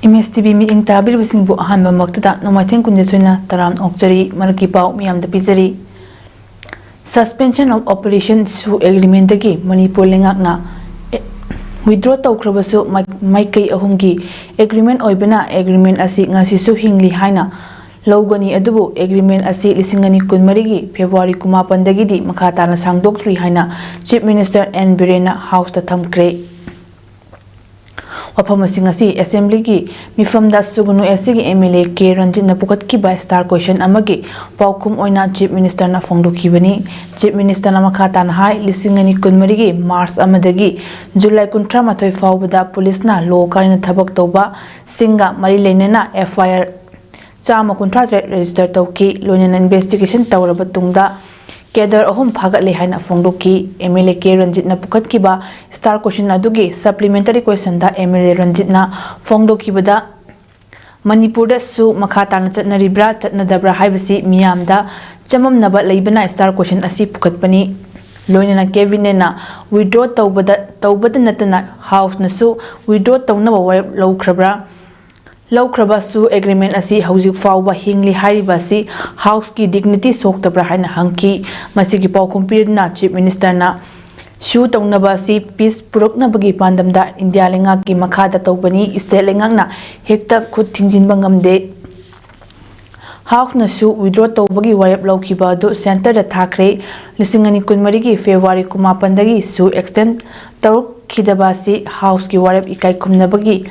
MSTV meeting tabir bising bu ahan ba maktada nomatheng kunje soina taram okjari marki pau miyam da pizari suspension of operation su agreement dagi Manipur lengak na withdraw tawkhrabasu maikai ahumgi agreement oibana agreement asi ngasi su hingli haina logani adubu agreement asi lisingani kunmari gi February 18 dagi di makhata na sangdoktri haina Chief Minister N Birena House ta thamkre Wapamasi Assembly ki mifam da subunu SG MLA K Ranjit na pukat ki by star question amagi paukum oina Chief Minister na fongdu ki bani Chief Minister na makhata na hai lisingani kunmari gi Mars amadagi July 13 faubada police na law kaina thabak toba singa mari lenena FIR chama contract register tawki loina investigation tawraba tungda Kedar ahum phagat le haina fongdoki MLA K Ranjit na pukat kiba star question adugi supplementary question da MLA Ranjit na fongdoki bada Manipur da su makhata na chatna ribra chatna dabra haibasi miyam da chamam naba leibana star question asi pukat pani loina na Kevin na withdraw tawbada natana house na su withdraw tawna ba low Krabas agreement asi hauzik fauba hingli haribasi house ki dignity soktabra haina hangki masigi paukum pirna Chief Minister na shu tawnabasi peace purokna bagi pandamda India lenga ki makhada tawbani state lenga na hekta khut thingjinba ngamde house na su withdraw tawbagi warep lawkiba do center da thakre lisingani kunmari gi February 18 dagi su extend tawruk khidabasi house ki warep ikai khumnabagi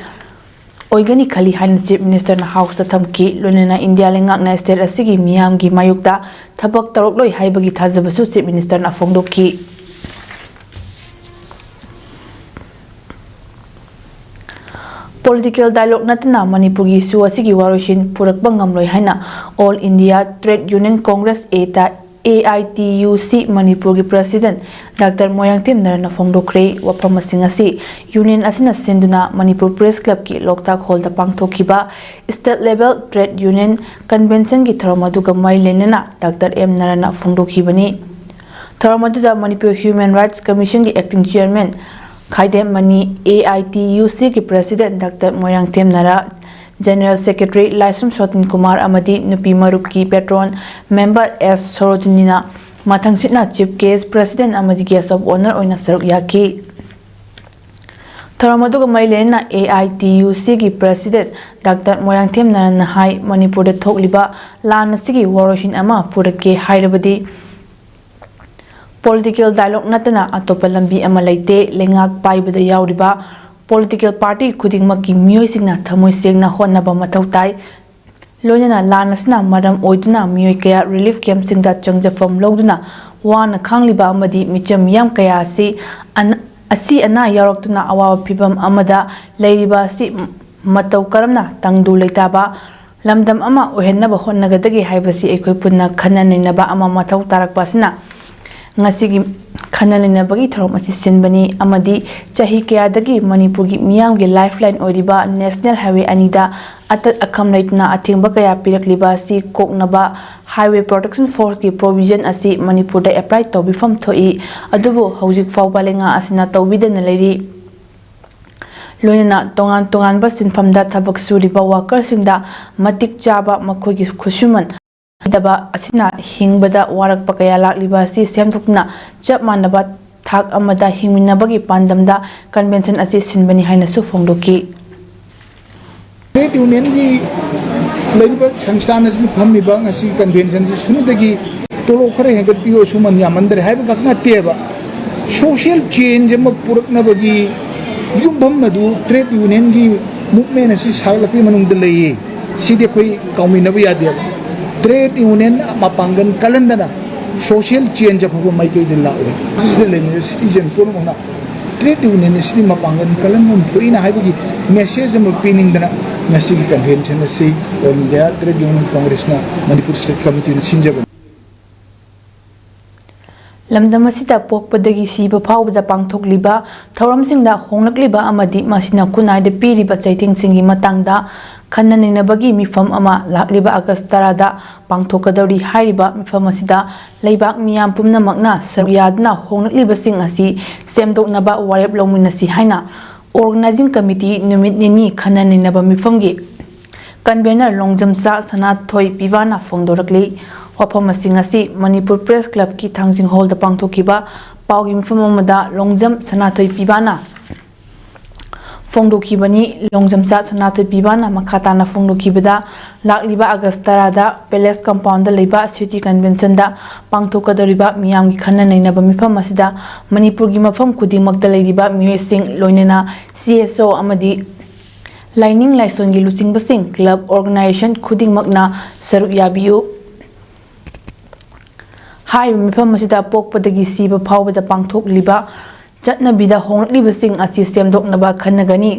Oigani khali hain Chief Minister na house ta thamki lonena India lengak na state asigi miyam gi mayukta thabak tarok loi haibagi thajabasu Chief Minister na fongdoki Political dialogue natna Manipur gi su asigi waroshin purakba ngamloi haina All India Trade Union Congress AITUC Manipur gi President Dr. Moyangtim Narana Fongdokre wapamasinga si Union asina senduna Manipur Press Club ki Loktak Hall da pangthokiba State Level Trade Union Convention ki tharamaduga mai lenena Dr. M Narana Fongdokhibani tharamaduda Manipur Human Rights Commission ki Acting Chairman Khaidem Mani AITUC ki President Dr. Moyangtim Nara General Secretary Laisum Shotin Kumar Amadi Nupi Marup ki Patron Member S Sorojunina Mathangsitna Chief Case President Amadi Guest of Honor Oina Saruk Yaki Tharamaduga Mailena AITUC ki President Dr. Moyangthem Narana Hai Manipur da Thokliba Lan Sigi Waroshin Ama Purake Hairabadi Political dialogue natana atopa lambi ama leite lengak paibada yauriba Political party khudingmaki mioisingna thamoi sengna honnaba mathau tai loinana lanasna maram oiduna mioi kaya relief camp singda changjafam loduna wana khangliba amadi micham yam kaya asi ana yaroktuna awawa phibam amada leiriba si matau karamna tangdu leitaba lamdam ama ohennaba honnagadagi haibasi ekoi punna khannaninaba ama mathau tarakpasina ngasigi khananina bagi thorom asi sinbani amadi chahi kayadagi Manipur gi miyam gi lifeline oriba national highway anida atat akham leitna athingba kaya pirakliba si koknaba highway protection force ki provision asi Manipur da apply tobifam thoi adubu hojik fawba lenga asina tobidana leiri loinana tongan ba sinfamda thabak suriba worker singda matik chaba makhoi gi khusuman daba asina hingbada warak pakaya lakliba si semthukna chap manaba thak amada hingminabagi pandamda convention asi sinbani haina su fongdoki trade union gi leiba sangsthana sin phammi bang asi convention ji sunudagi tolo khare hegat pio suman yamandre haiba bakna teba social change ma purakna bagi yumbam madu trade union gi movement asi sarlapi manung de lei side koi kaumi nabu yadya Trade union mapangan kalendana social change of my kidin la citizen ko na trade union असि मपांगन कलम थोइना हाइबगी message अम पीनिंगदना नसिगी convention असि all India trade union Congress ना Manipur state committee न सिंजब lamdam asida pokpadagi siba phawbada pangthokliba thauramsingda honglakliba amadi masina kunai de piriba chaitingsingi matangda khannaninabagi mifam ama lakliba August 10 da pangthokadori hairiba mifam asida leibak miyam pumnamakna saryadna honglakliba sing asi semdoknaba warep lomunasi haina organizing committee numit nini khannaninaba mifamgi convener longjamsa sanathoi piwana phongdorakli wafam asi Manipur Press Club ki Thangjing Hall da pangthokiba paugi mifam amada longjam sanathoi pibana phongdokibani longjamsa sanathoi pibana makhatana phongdokibada lakliba August 10 da Palace Compound da leiba city convention da pangthokadoriba miyamgi khannainaba mifam asida Manipur gi mafam kudingmakda leiriba miyosing loinena CSO amadi Lining Laison gi lusingbasing club organization khudingmakna saruk yabiu hai mifam asida pokpadagi siba phawbada pangthokliba chatnabida honglibasing asi semdoknaba khannagani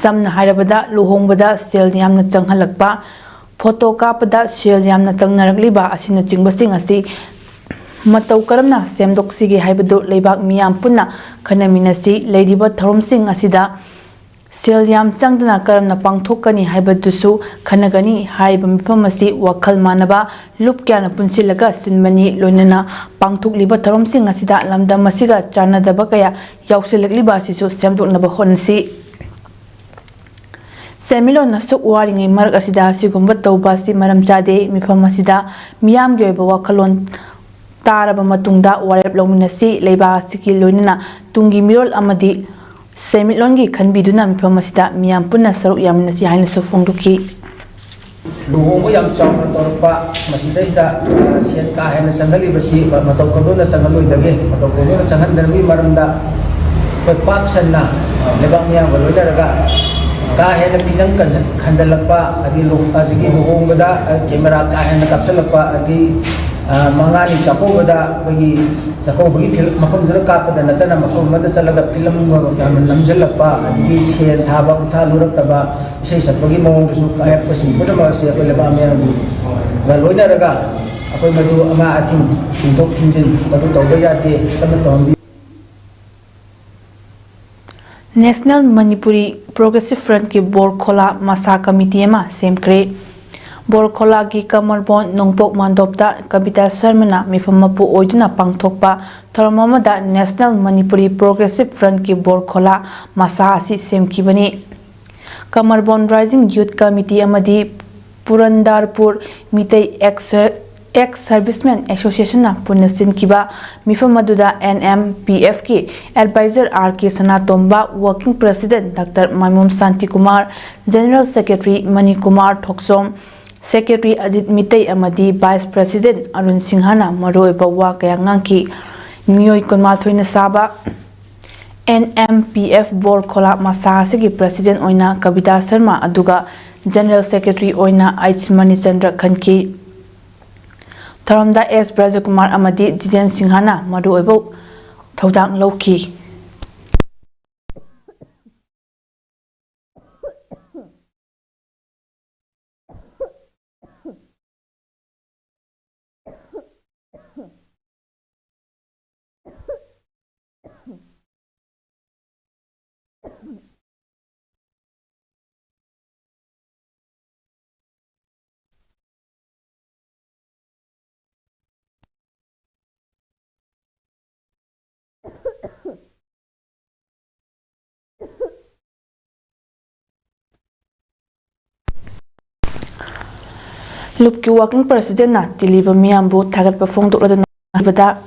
samna hairabada luhongbada sel yamna changhalakpa photo kapada sel yamna changnarakliba asina jingbasing asi matau karamna semdoksigi haibadu leibak miyam punna khanaminasi leiriba tharomsing asida sel yam changdana karamna pangthokani haibadusu khanagani haiba mifam asi wakhal manaba lup kyana punsilaga sinmani loinana pangthokliba tharomsing asida lamdam asiga chanadaba kaya yausilakliba asisu semdoknaba honsi semilon nasuk waringai marak asida sigumba tauba si maram jade mifam asida miyam gyoiba wakhalon taraba matungda warep lominasi leiba asiki loinana tungi mirol amadi Semilongi khanbiduna mifam asida miyam punna saruk yaminasi haina su phongdoki luhongba yam chawna torpa masidai sian ka haina sangali basi matau kodona sangaloi dage matau kodona sangan derbi maramda pak sanna lebang miyam baloi daga ka haina bijang khandalakpa adi luhongba da camera ka haina kapsalakpa adi mangani sakobada bagi sakobagi film makamdura kapada natana makamada chalaga film namjalakpa adigi sen thaba utha lurakaba sei sakbagi mongdusu kayak pasi pudama se leba meyam galoina raga akoi madu ama atim tintok tinjin madu tawda yate tamatawbi National Manipuri Progressive Front ki Bor Khola Masa Committee ma semkre Bor Khola gi Kamarbon Nongpok Mandopta Kabita Sharmana mifamapu oiduna pangthokpa tharamamada National Manipuri Progressive Front ki Bor Khola Masa asi semkibani Kamarbon Rising Youth Committee amadi Purandarpur Mitei ex-servicemen association na punasin kiba mifamaduda NMPF ki advisor RK Sanatomba working president Dr. Maimum Santi Kumar General Secretary Mani Kumar Thoksom Secretary Ajit Mitei amadi Vice President Arun Singhana maroi bawa kaya ngangki miyoi konmathoina saba NMPF Bor Khola Masa asigi President oina Kabita Sharma aduga General Secretary oina H Manichandra Khanki Tharamda S Brajakumar amadi Jijen Singhana maroi baw thodang lawki Lupki working president na tiliba miyambu thagat pa phongdokladuna bada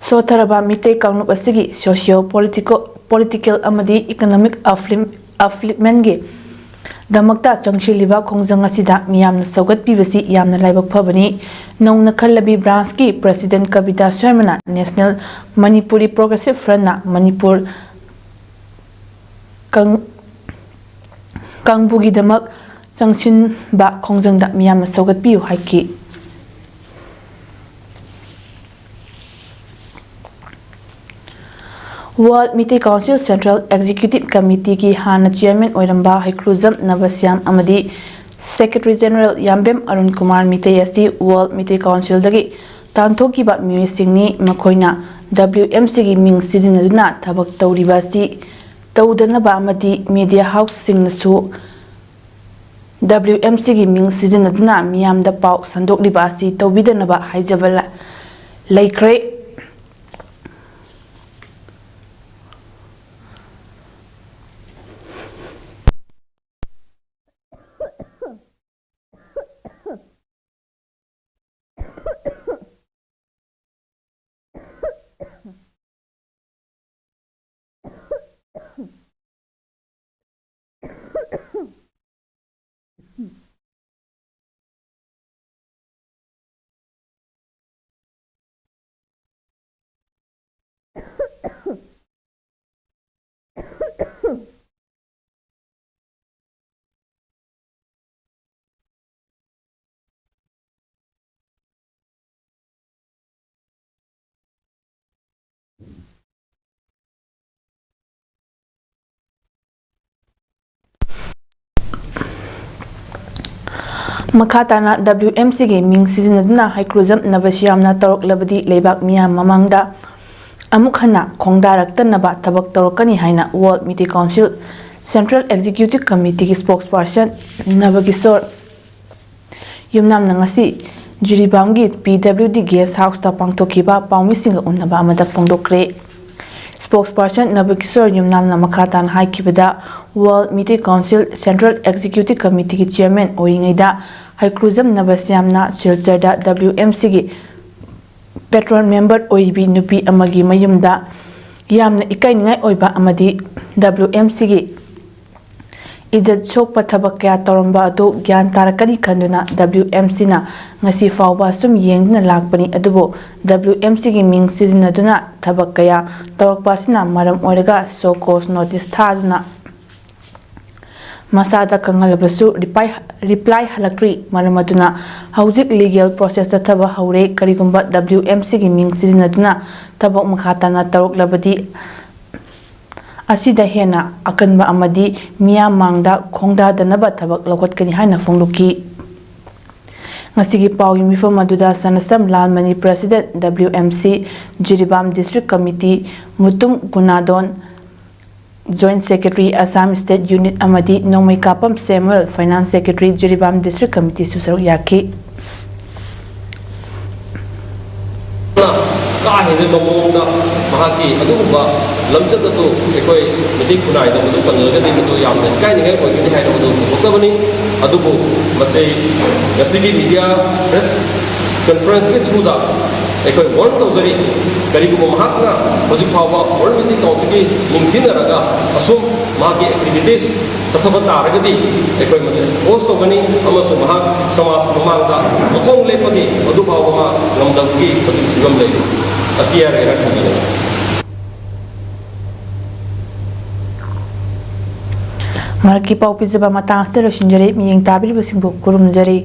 sotharaba mitei kangnup asigi socio political amadi economic upliftment gi damakta changshiliba khongjang asida miyamna saugat pibasi yamna laibak phabani nongna khallabi branch ki president Kabita Sharma National Manipuri Progressive Front na Manipur kangbugi damak Changshin ba khongjang da miyam saugat piu haiki World Meeting Council Central Executive Committee की हाना chairman ओइरंबा हैक्रुजम नबस्याम अमदी Secretary General Yambem Arun Kumar Mitei asi World Meeting Council dagi tanthokkiba miyosingni makoina WMC gi ming sizinaduna thabak tawriba si tawdanaba amadi media house singnasu WMC gi ming sizinaduna miyamda pau sandokliba si tawbidanaba haijabala laikre Makhatana WMC gi ming sizinaduna haikhruzam nabasiyamna toroklabadi leibak miyam mamangda amuk hana khongdaraktanaba thabak torokani haina World Meeting Council Central Executive Committee ki spokesperson Nabagisor yumnamna ngasi Jiribam gi PWD Guest House ta pangtokhiba pawmisinga unnaba amada phongdokre spokesperson Nabagisor yumnamna makhatan haikibada World Meeting Council Central Executive Committee ki chairman oringaida haikhruzam nabasyamna silchada WMC gi patron member oibi nupi amagi mayumda yamna ikaingai oiba amadi WMC gi ijat chokpa thabak kya toramba adu gyan tarakani khanduna WMC na ngasi fawba sum yengna lakpani adubo WMC gi ming sizinaduna thabak kaya torokpasina maram oiraga so cause notice thaduna Masada kangalbasu reply halakri maramaduna hauzik legal process thaba haure karigumba WMC gi ming sizinaduna tabak makhatana taroklabadi asida hena akanba amadi miya mangda khongda danaba thabak lokotkani haina phongluki ngasigi pawi mifam aduda sanasam lalmani president WMC Jiribam District Committee Mutum Gunadon Joint Secretary Assam State Unit Amadi Nomai Kapam Samuel Finance Secretary Jiribam District Committee Susar Yaki Kahini mamongda mahaki aduba lamchadatu ekoi meeting kunai da mudu panlagadi mudu yamna kaini ngai oigini haina mudu okabani adubu masai gasigi media press conference ke through da ekoi warn tawjari karigu mahakna hoji phawa World Meeting Council ki mingsinaraga asum mahaki activities tathabat taragadi ekoi mate expose tawgani amasu mahak samas mamangda akong lepagi adu phawa ma ngamdagi patigam lei asiya era kini Maraki pau pizaba matang stelo shinjare miyeng tabiri basingbu kurum jare